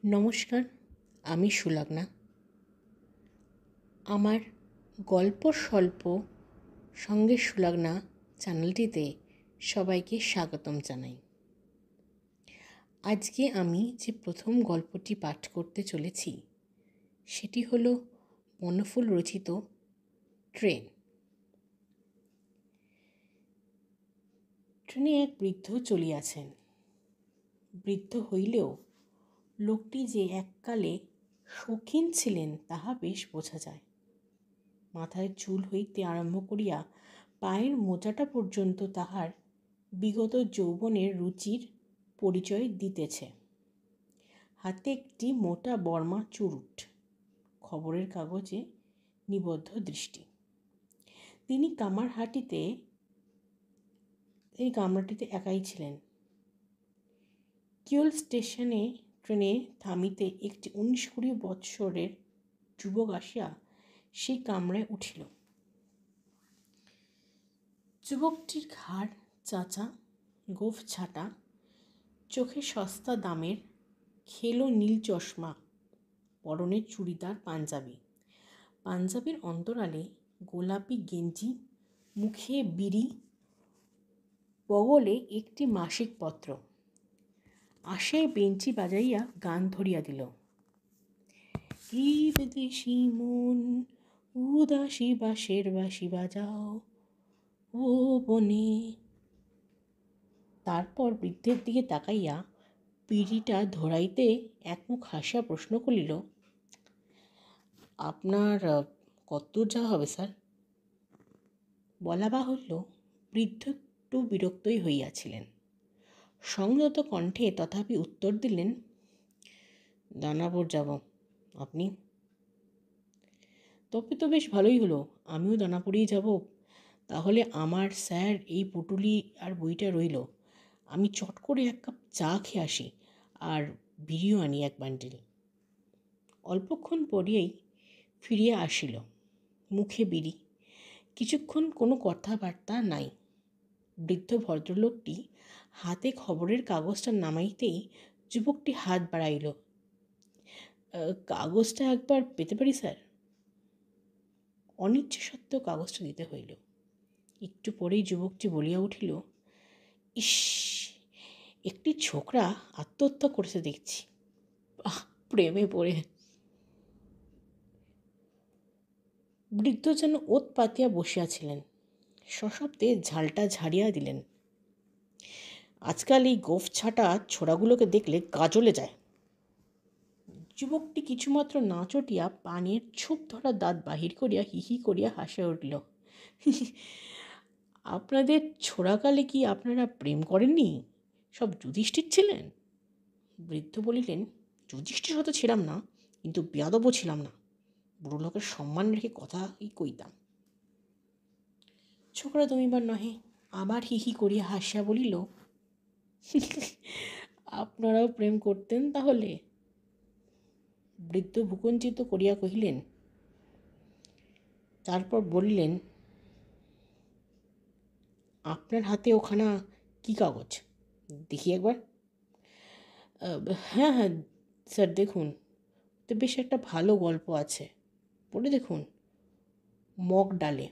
নমস্কার, আমি সুলগ্না। আমার গল্প স্বল্প সঙ্গে সুলগ্না চ্যানেলটিতে সবাইকে স্বাগতম জানাই। আজকে আমি যে প্রথম গল্পটি পাঠ করতে চলেছি সেটি হলো বনফুল রচিত ট্রেন। ট্রেনে এক বৃদ্ধ চলিয়াছেন। বৃদ্ধ হইলেও লোকটি যে এককালে শৌখিন ছিলেন তাহা বেশ বোঝা যায়। মাথায় চুল হইতে আরম্ভ করিয়া পায়ের মোজাটা পর্যন্ত তাহার বিগত যৌবনের রুচির পরিচয় দিতেছে। হাতে একটি মোটা বর্মা চুরুট, খবরের কাগজে নিবদ্ধ দৃষ্টি। তিনি কামরাটিতে একাই ছিলেন। কিওল স্টেশনে ট্রেনে থামিতে একটি 19-20 বৎসরের যুবক আসিয়া সেই কামরায় উঠিল। যুবকটির ঘাড় চাঁচা, গোঁফ ছাটা, চোখে সস্তা দামের খেলো নীল চশমা, পরনে চুড়িদার পাঞ্জাবি, পাঞ্জাবির অন্তরালে গোলাপি গেঞ্জি, মুখে বিড়ি, বগলে একটি মাসিক পত্র। আসে বেঞ্চি বাজাইয়া গান ধরিয়া দিল। কি বিদেশি মন উদাসী বাঁশের বাঁশি বাজাও ও বনে। তারপর বৃদ্ধের দিকে তাকাইয়া পিড়িটা ধরাইতে একমুখ হাসিয়া প্রশ্ন করিল, আপনার কতদূর যাওয়া হবে স্যার? বলা বাহুল্য, বৃদ্ধ একটু বিরক্তই হইয়াছিলেন। সংযত কণ্ঠে তথাপি উত্তর দিলেন, দানাপুর যাব। আপনি? তবে তো বেশ ভালোই হলো, আমিও দানাপুরেই যাব। তাহলে আমার স্যার এই পুটুলি আর বইটা রইল। আমি চট করে এক কাপ চা খেয়ে আসি, আর বিড়িও আনি এক বান্ডিল। অল্পক্ষণ পরেই ফিরিয়া আসিল, মুখে বিড়ি। কিছুক্ষণ কোনো কথাবার্তা নাই। বৃদ্ধ ভদ্রলোকটি হাতে খবরের কাগজটা নামাইতেই যুবকটি হাত বাড়াইল। কাগজটা একবার পেতে পারি স্যার? অনিচ্ছা সত্ত্বেও কাগজটা দিতে হইল। একটু পরেই যুবকটি বলিয়া উঠিল, ইস, একটি ছোকরা আত্মহত্যা করেছে দেখছি, প্রেমে পড়ে। বৃদ্ধ যেন ওত পাতিয়া বসিয়াছিলেন। সশব্দে ঝালটা ঝাড়িয়া দিলেন। আজকাল এই গোঁফ ছাটা ছোড়াগুলোকে দেখলে গা জ্বলে যায়। যুবকটি কিছুমাত্র না চটিয়া পানের ছোপ ধরা দাঁত বাহির করিয়া হিহি করিয়া হাসিয়া উঠিল। আপনাদের ছোড়াকালে কি আপনারা প্রেম করেননি? সব যুধিষ্ঠির ছিলেন? বৃদ্ধ বলিলেন, যুধিষ্ঠির হয়তো ছিলাম না, কিন্তু বেয়াদবও ছিলাম না। বুড়ো লোকের সম্মান রেখে কথাই কইতাম। ছোকরা দমিবার নহে আবার হিহি করিয়া হাসিয়া বলিল, আপনারাও প্রেম করতেন তাহলে? বৃদ্ধ ভূকুঞ্চিত করিয়া কহিলেন। তারপর বললেন, আপনার হাতে ওখানা কি কাগজ দেখি একবার? হ্যাঁ হ্যাঁ স্যার, দেখুন, তো বেশ একটা ভালো গল্প আছে, পড়ে দেখুন। মগ ডালে,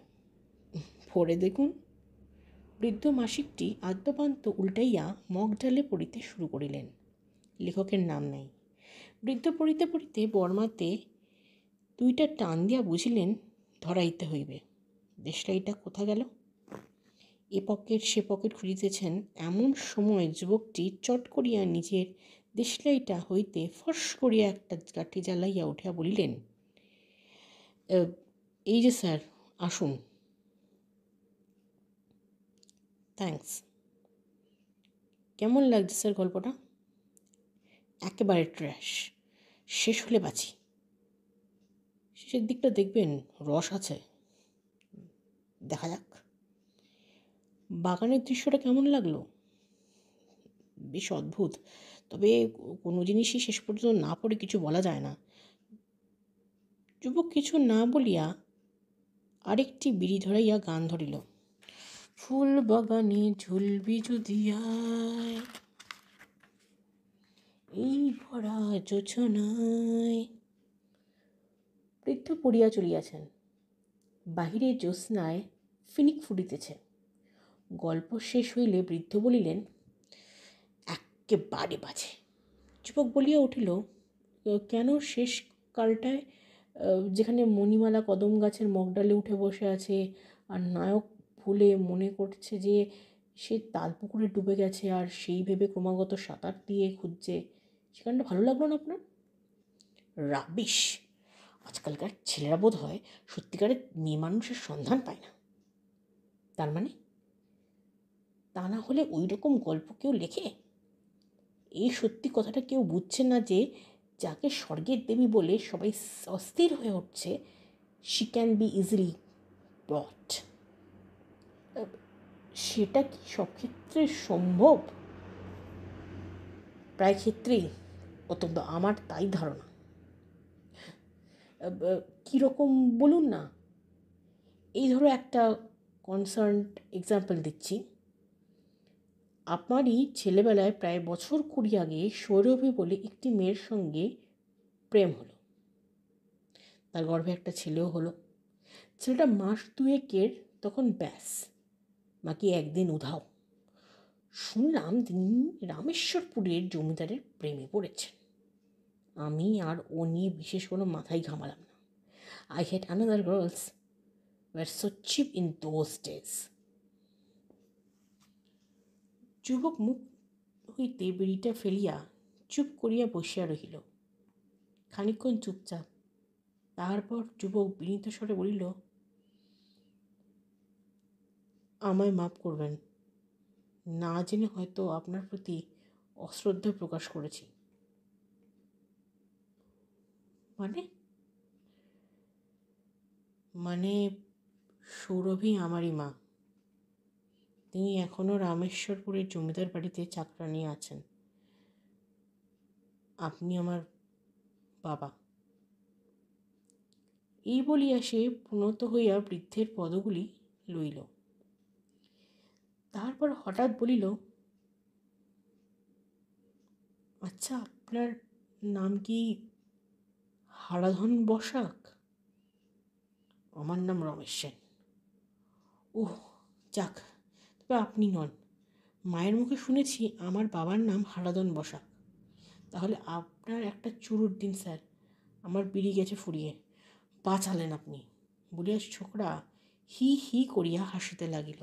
পড়ে দেখুন। বৃদ্ধ মাসিকটি আদ্যপান্ত উল্টাইয়া মগ ডালে পড়িতে শুরু করিলেন। লেখকের নাম নাই। বৃদ্ধ পড়িতে পড়িতে বর্মাতে 2টা টান দিয়া বুঝিলেন ধরাইতে হইবে। দেশলাইটা কোথা গেল? এ পকেট সে পকেট খুঁজিতেছেন, এমন সময় যুবকটি চট করিয়া নিজের দেশলাইটা হইতে ফস করিয়া একটা কাঠি জ্বালাইয়া উঠিয়া বলিলেন, এই যে স্যার, আসুন। থ্যাঙ্কস। কেমন লাগছে স্যার গল্পটা? একেবারে ট্র্যাশ, শেষ হলে বাঁচি। শেষের দিকটা দেখবেন, রস আছে, দেখা যাক। বাগানের দৃশ্যটা কেমন লাগলো? বেশ অদ্ভুত, তবে কোনো জিনিসই শেষ পর্যন্ত না পড়ে কিছু বলা যায় না। যুবক কিছু না বলিয়া আরেকটি বিড়ি ধরাইয়া গান ধরিল, ফুল বাগানে ঝুলবি যদি আয়। এই ভরা যোছনায়। বৃদ্ধ পড়িয়া চলিয়াছেন। বাহিরে জ্যোৎস্নায় ফিনিক ফুটিতেছে। গল্প শেষ হইলে বৃদ্ধ বলিলেন, এক্কেবারে বাজে। যুবক বলিয়া উঠিল, কেন? শেষ কালটায় যেখানে মণিমালা কদম গাছের মগডালে উঠে বসে আছে আর নায়ক ভুলে মনে করছে যে সে তালপুকুরে ডুবে গেছে আর সেই ভেবে ক্রমাগত সাঁতার দিয়ে খুঁজছে, সেখানটা ভালো লাগলো না আপনার? রাবিশ! আজকালকার ছেলেরা বোধ হয় সত্যিকারের মেয়ে মানুষের সন্ধান পায় না। তার মানে? তা না হলে ওই রকম গল্প কেউ লেখে? এই সত্যি কথাটা কেউ বুঝছে না যে যাকে স্বর্গের দেবী বলে সবাই অস্থির হয়ে উঠছে, শি ক্যান বি ইজিলি ব্রট। সেটা কি সব ক্ষেত্রে সম্ভব? প্রায় ক্ষেত্রেই, অত্যন্ত আমার তাই ধারণা। কীরকম বলুন না। এই ধরো একটা কনসার্নড এক্সাম্পল দিচ্ছি। আপনারই ছেলেবেলায় প্রায় বছর 20 আগে সৌরভী বলে একটি মেয়ের সঙ্গে প্রেম হলো। তার গর্ভে একটা ছেলেও হলো। ছেলেটা মাস 2 তখন ব্যাস, বাকি একদিন উধাও। শুনলাম তিনি রামেশ্বরপুরের জমিদারের প্রেমে পড়েছেন। আমি আর ও নিয়ে বিশেষ কোনো মাথায় ঘামালাম না। I had another girls were so cheap in those days. যুবক মুখ হইতে বিড়িটা ফেলিয়া চুপ করিয়া বসিয়া রহিল। খানিকক্ষণ চুপচাপ। তারপর যুবক বিনীত স্বরে বলিল, আমায় মাফ করবেন, না জেনে হয়তো আপনার প্রতি অশ্রদ্ধা প্রকাশ করেছি। মানে? মানে সৌরভী আমারই মা। তিনি এখনও রামেশ্বরপুরের জমিদার বাড়িতে চাকরানি আছেন। আপনি আমার বাবা। এই বলিয়া সে প্রণত হইয়া বৃদ্ধের পদগুলি লইল। তারপর হঠাৎ বলিল, আচ্ছা, আপনার নাম কি হারাধন বসাক? আমার নাম রমেশ সেন। ওহ, যাক, তবে আপনি নন। মায়ের মুখে শুনেছি আমার বাবার নাম হারাধন বসাক। তাহলে আপনার একটা চুরুট দিন স্যার, আমার বিড়ি গেছে ফুরিয়ে। বাঁচালেন আপনি, বলিয়া ছোকরা হি হি করিয়া হাসিতে লাগিল।